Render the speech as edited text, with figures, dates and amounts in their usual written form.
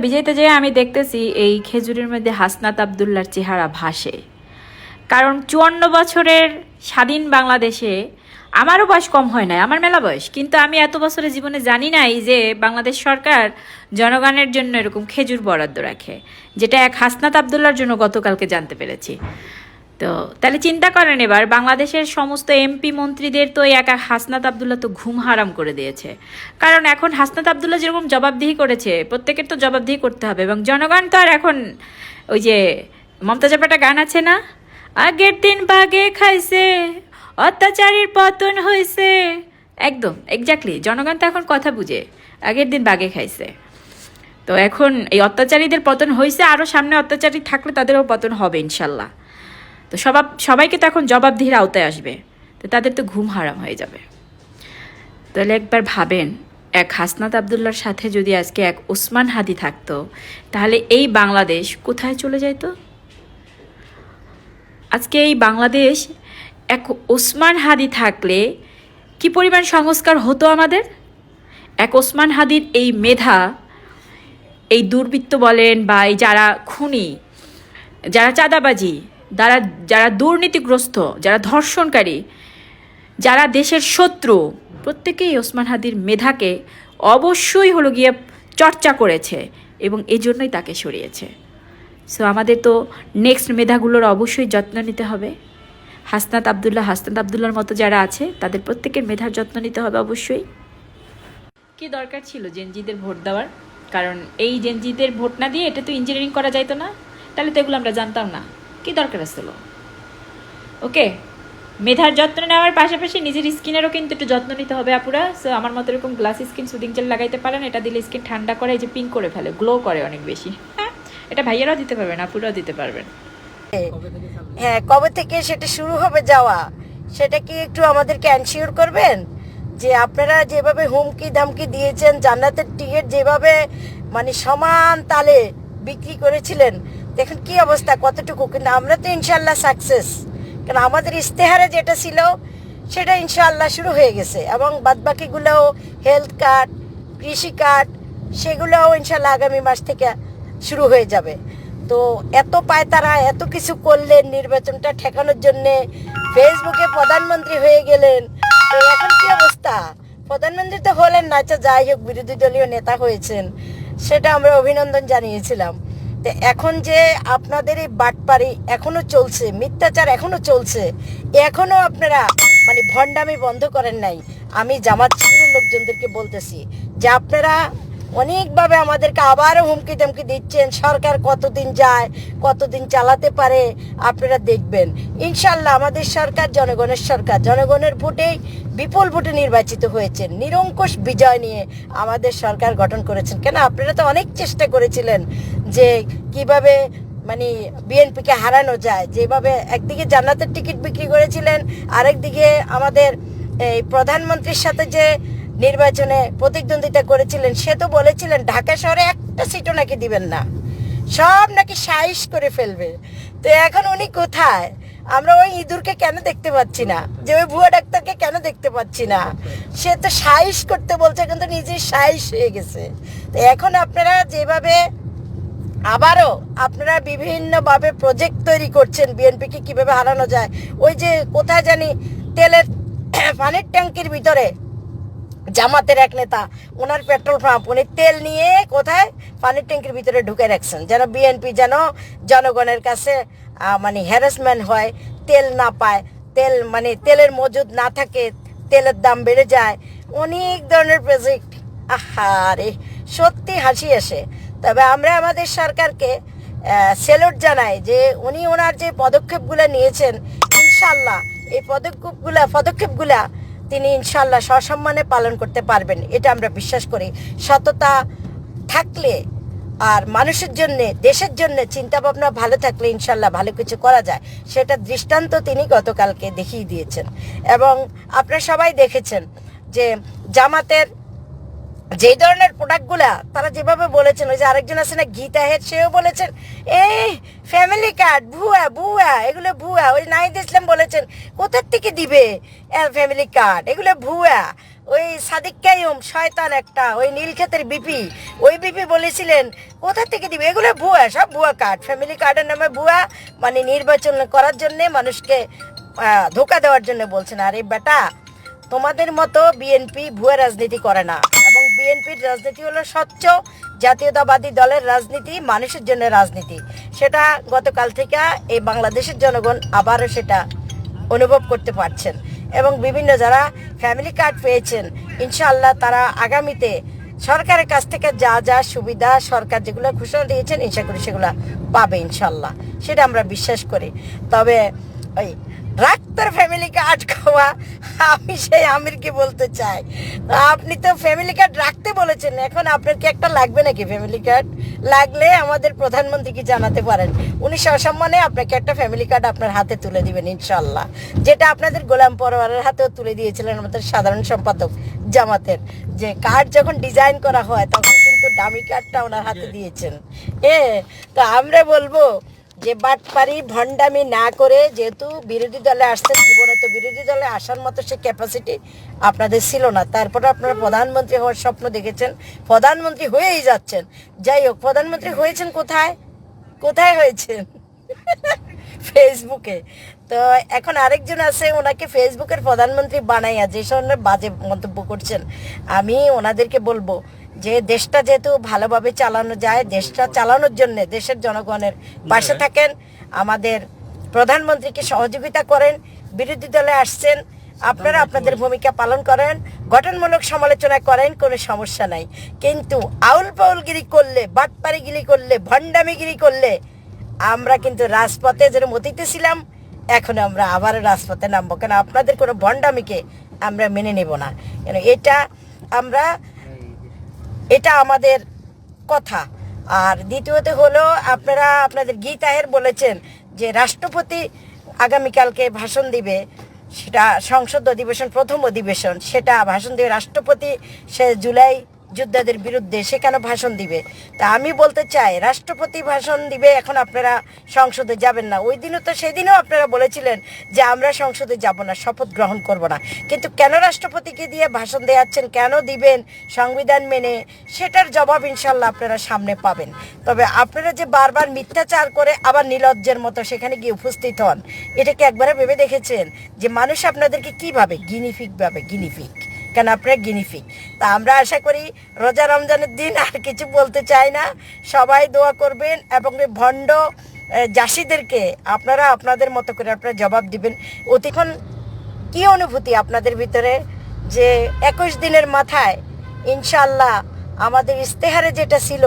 বিজয়তে যে আমি দেখতেছি এই খেজুরের মধ্যে হাসনাত আবদুল্লাহর চেহারা ভাসে। কারণ 54 বছরের স্বাধীন বাংলাদেশে আমারও বয়স কম হয় নাই, আমার মেলা বয়স, কিন্তু আমি এত বছরের জীবনে জানি নাই যে বাংলাদেশ সরকার জনগণের জন্য এরকম খেজুর বরাদ্দ রাখে, যেটা এক হাসনাত আবদুল্লাহর জন্য গতকালকে জানতে পেরেছি। তো তাহলে চিন্তা করেন, এবার বাংলাদেশের সমস্ত এমপি মন্ত্রীদের তো এক হাসনাত আবদুল্লাহ তো ঘুম হারাম করে দিয়েছে। কারণ এখন হাসনাত আবদুল্লাহ যেরকম জবাবদিহি করেছে, প্রত্যেকের তো জবাবদিহি করতে হবে, এবং জনগণ তো আর এখন ওই যে মমতাজ একটা গান আছে না, আগের দিন বাগে খাইছে অত্যাচারীর পতন হয়েছে, একদম এক্স্যাক্টলি জনগণ তো এখন কথা বুঝে, আগের দিন বাগে খাইছে। তো এখন এই অত্যাচারীদের পতন হয়েছে, আরও সামনে অত্যাচারী থাকলে তাদেরও পতন হবে ইনশাল্লাহ। তো সবাইকে তো এখন জবাবদিহির আওতায় আসবে, তো তাদের তো ঘুম হারাম হয়ে যাবে। তাহলে একবার ভাবেন, এক হাসনাত আবদুল্লাহর সাথে যদি আজকে এক ওসমান হাদি থাকতো, তাহলে এই বাংলাদেশ কোথায় চলে যেত? আজকে এই বাংলাদেশ এক ওসমান হাদি থাকলে কি পরিমাণ সংস্কার হতো আমাদের। এক ওসমান হাদির এই মেধা, এই দুর্বৃত্ত বলেন বা এই যারা খুনি, যারা চাঁদাবাজি, যারা দুর্নীতিগ্রস্ত, যারা ধর্ষণকারী, যারা দেশের শত্রু, প্রত্যেকেই ওসমান হাদির মেধাকে অবশ্যই হলো গিয়ে চর্চা করেছে এবং এজন্যই তাকে সরিয়েছে। সো আমাদের তো নেক্সট মেধাগুলোর অবশ্যই যত্ন নিতে হবে। হাসনাত আবদুল্লাহর মতো যারা আছে তাদের প্রত্যেকের মেধার যত্ন নিতে হবে অবশ্যই। কি দরকার ছিল জেনজিদের ভোট দেওয়ার? কারণ এই জেনজিদের ভোট না দিয়ে এটা তো ইঞ্জিনিয়ারিং করা যাইতো না, তাহলে তো এগুলো আমরা জানতাম না। কি দরকার আসলো? ওকে, মেধার যত্ন নেওয়ার পাশাপাশি নিজের স্কিনেরও কিন্তু একটু যত্ন নিতে হবে আপুরা। সো আমার মতো এরকম গ্লাস স্কিন সুদিং জেল লাগাইতে পারেন, এটা দিলে স্কিন ঠান্ডা করে, এই যে পিঙ্ক করে ফেলে, গ্লো করে অনেক বেশি। হ্যাঁ, এটা ভাইয়ারাও দিতে পারবেন, আপুরাও দিতে পারবেন। হ্যাঁ, কবে থেকে সেটা শুরু হবে যাওয়া, সেটা কি একটু আমাদেরকে এনশিওর করবেন? যে আপনারা যেভাবে হুমকি ধামকি দিয়েছেন, জান্নাতের টিকিট যেভাবে মানে সমান তালে বিক্রি করেছিলেন, দেখুন কি অবস্থা, কতটুকু। কিন্তু আমরা তো ইনশাল্লাহ সাকসেস, কারণ আমাদের ইশতেহারে যেটা ছিল সেটা ইনশাল্লাহ শুরু হয়ে গেছে, এবং বাদবাকিগুলোও হেলথ কার্ড, কৃষি কার্ড, সেগুলোও ইনশাল্লাহ আগামী মাস থেকে শুরু হয়ে যাবে। তো এত পায়তারা এত কিছু করলেন নির্বাচনটা ঠেকানোর জন্যে, ফেসবুকে প্রধানমন্ত্রী হয়ে গেলেন। তো এখন কি অবস্থা? প্রধানমন্ত্রী তো হলেন না, আচ্ছা যাই হোক, বিরোধী দলীয় নেতা হয়েছেন, সেটা আমরা অভিনন্দন জানিয়েছিলাম। তো এখন যে আপনাদের এই বাটপারি এখনো চলছে, মিথ্যাচার এখনো চলছে, এখনো আপনারা মানে ভণ্ডামি বন্ধ করেন নাই। আমি জামাত শিবিরের লোকজনদেরকে বলতেছি যে আপনারা অনেকভাবে আমাদেরকে আবারও হুমকি ধমকি দিচ্ছেন, সরকার কতদিন যায়, কতদিন চালাতে পারে, আপনারা দেখবেন। ইনশাল্লাহ আমাদের সরকার জনগণের সরকার, জনগণের ভোটেই বিপুল ভোটে নির্বাচিত হয়েছেন, নিরঙ্কুশ বিজয় নিয়ে আমাদের সরকার গঠন করেছেন। কেন আপনারা তো অনেক চেষ্টা করেছিলেন যে কিভাবে মানে বিএনপিকে হারানো যায়, যেভাবে একদিকে জান্নাতের টিকিট বিক্রি করেছিলেন, আরেকদিকে আমাদের এই প্রধানমন্ত্রীর সাথে যে নির্বাচনে প্রতিদ্বন্দ্বিতা করেছিলেন, সে তো বলেছিলেন ঢাকা শহরে একটা সিটও নাকি দিবেন না, সব নাকি সাইজ করে ফেলবে। তো এখন উনি কোথায়? আমরা ওই ইঁদুরকে কেন দেখতে পাচ্ছি না, যে ওই ভুয়া ডাক্তারকে কেন দেখতে পাচ্ছি না? সে তো সাইজ করতে বলছে, কিন্তু নিজেই সাইজ হয়ে গেছে। তো এখন আপনারা যেভাবে আবারও আপনারা বিভিন্নভাবে প্রজেক্ট তৈরি করছেন বিএনপিকে কিভাবে হারানো যায়, ওই যে কোথায় জানি তেলের পানির ট্যাঙ্কির ভিতরে জামাতের এক নেতা, ওনার পেট্রোল পাম্প, উনি তেল নিয়ে কোথায় পানির ট্যাঙ্কির ভিতরে ঢুকে রাখছেন, যেন বিএনপি যেন জনগণের কাছে মানে হ্যারাসমেন্ট হয়, তেল না পায়, তেল মানে তেলের মজুদ না থাকে, তেলের দাম বেড়ে যায়, অনেক ধরনের প্রজেক্ট। আহারে, সত্যি হাসি আসে। তবে আমরা আমাদের সরকারকে স্যালুট জানাই যে উনি ওনার যে পদক্ষেপগুলো নিয়েছেন, ইনশাল্লাহ এই পদক্ষেপগুলা তিনি ইনশাল্লাহ সসম্মানে পালন করতে পারবেন, এটা আমরা বিশ্বাস করি। সততা থাকলে আর মানুষের জন্য, দেশের জন্য চিন্তা ভাবনা ভালো থাকলে ইনশাল্লাহ ভালো কিছু করা যায়, সেটা দৃষ্টান্ত তিনি গতকালকে দেখিয়ে দিয়েছেন। এবং আপনারা সবাই দেখেছেন যে জামাতের যে ধরনের প্রোডাক্টগুলা তারা যেভাবে বলেছেন, ওই যে আরেকজন আছে না গীতা হেড, সেও বলেছেন এই ফ্যামিলি কার্ড ভুয়া, এগুলো ভুয়া। ওই নাহিদ ইসলাম বলেছেন কোথার থেকে দিবে ফ্যামিলি কার্ড, এগুলো ভুয়া। ওই সাদিক কাইয়ুম শয়তান একটা, ওই নীলক্ষেতের বিপি, ওই বিপি বলেছিলেন কোথা থেকে দিবে, এগুলো ভুয়া, সব ভুয়া কার্ড, ফ্যামিলি কার্ডের নামে ভুয়া, মানে নির্বাচন করার জন্য মানুষকে ধোকা দেওয়ার জন্য বলছেন। আর এই বেটা, তোমাদের মতো বিএনপি ভুয়া রাজনীতি করে না, এবং বিএনপির রাজনীতি হলো স্বচ্ছ জাতীয়তাবাদী দলের রাজনীতি, মানুষের জন্য রাজনীতি। সেটা গতকাল থেকে এই বাংলাদেশের জনগণ আবারও সেটা অনুভব করতে পারছেন। এবং বিভিন্ন যারা ফ্যামিলি কার্ড পেয়েছেন, ইনশাআল্লাহ তারা আগামীতে সরকারের কাছ থেকে যা যা সুবিধা সরকার যেগুলো ঘোষণা দিয়েছেন, ইচ্ছা করি সেগুলো পাবে ইনশাআল্লাহ, সেটা আমরা বিশ্বাস করি। তবে ওই ডাক্তার ফ্যামিলি কার্ড খাওয়া, আমি সেই আমিরকে বলতে চাই, আপনি তো ফ্যামিলি কার্ড রাখতে বলেছেন, এখন আপনার কি একটা লাগবে নাকি ফ্যামিলি কার্ড? লাগলে আমাদের প্রধানমন্ত্রীকে জানাতে পারেন, উনি সসম্মানে আপনাকে একটা ফ্যামিলি কার্ড আপনার হাতে তুলে দিবেন ইনশাল্লাহ, যেটা আপনাদের গোলাম পরোয়ারের হাতেও তুলে দিয়েছিলেন আমাদের সাধারণ সম্পাদক জামাতের, যে কার্ড যখন ডিজাইন করা হয় তখন কিন্তু দামি কার্ডটা ওনার হাতে দিয়েছেন। তো আমরা বলবো যে বাটপারি ভণ্ডামি না করে, যেহেতু বিরোধী দলে আসছেন, জীবনে তো বিরোধী দলে আসার মতো সে ক্যাপাসিটি আপনাদের ছিল না, তারপরে আপনারা প্রধানমন্ত্রী হওয়ার স্বপ্ন দেখেছেন, প্রধানমন্ত্রী হয়েই যাচ্ছেন। যাই হোক, প্রধানমন্ত্রী হয়েছেন কোথায়, কোথায় হয়েছেন? ফেসবুকে। তো এখন আরেকজন আছে, ওনাকে ফেসবুকের প্রধানমন্ত্রী বানাইয়া যে ধরনের বাজে মন্তব্য করছেন, আমি ওনাদেরকে বলবো যে দেশটা যেহেতু ভালোভাবে চালানো যায়, দেশটা চালানোর জন্য দেশের জনগণের পাশে থাকেন, আমাদের প্রধানমন্ত্রীকে সহযোগিতা করেন। বিরোধী দলে আসছেন, আপনারা আপনাদের ভূমিকা পালন করেন, গঠনমূলক সমালোচনা করেন, কোনো সমস্যা নাই। কিন্তু আউল পাউলগিরি করলে, বাটপারিগিরি করলে, ভণ্ডামিগিরি করলে আমরা কিন্তু রাজপথে যেরকম অতীতে ছিলাম, এখন আমরা আবারও রাজপথে নামবো, কেন আপনাদের কোনো ভণ্ডামিকে আমরা মেনে নেব না। কেন এটা আমাদের কথা। আর দ্বিতীয়ত হলো, আপনারা আপনাদের গীতাহের বলেছেন যে রাষ্ট্রপতি আগামীকালকে ভাষণ দিবে, সেটা সংসদ অধিবেশন, প্রথম অধিবেশন, সেটা ভাষণ দিবে রাষ্ট্রপতি, সে জুলাই যোদ্ধাদের বিরুদ্ধে, সে কেন ভাষণ দিবে? তা আমি বলতে চাই, রাষ্ট্রপতি ভাষণ দিবে, এখন আপনারা সংসদে যাবেন না। ওই দিনও তো, সেদিনও আপনারা বলেছিলেন যে আমরা সংসদে যাব না, শপথ গ্রহণ করব না, কিন্তু কেন রাষ্ট্রপতিকে দিয়ে ভাষণ দেওয়াচ্ছেন, কেন দিবেন সংবিধান মেনে, সেটার জবাব ইনশাল্লাহ আপনারা সামনে পাবেন। তবে আপনারা যে বারবার মিথ্যাচার করে আবার নির্লজ্জের মতো সেখানে গিয়ে উপস্থিত হন, এটাকে একবারে ভেবে দেখেছেন যে মানুষ আপনাদেরকে কীভাবে গিনিফিক ভাবে, গিনিফিক কেন, আপনারা গিনিফিক। তা আমরা আশা করি রোজা রমজানের দিন আর কিছু বলতে চাই না, সবাই দোয়া করবেন, এবং এই ভণ্ড জাসিদেরকে আপনারা আপনাদের মতো করে আপনারা জবাব দিবেন। অতিক্ষণ কী অনুভূতি আপনাদের ভিতরে যে 21 দিনের মাথায় ইনশাআল্লাহ আমাদের ইস্তেহারে যেটা ছিল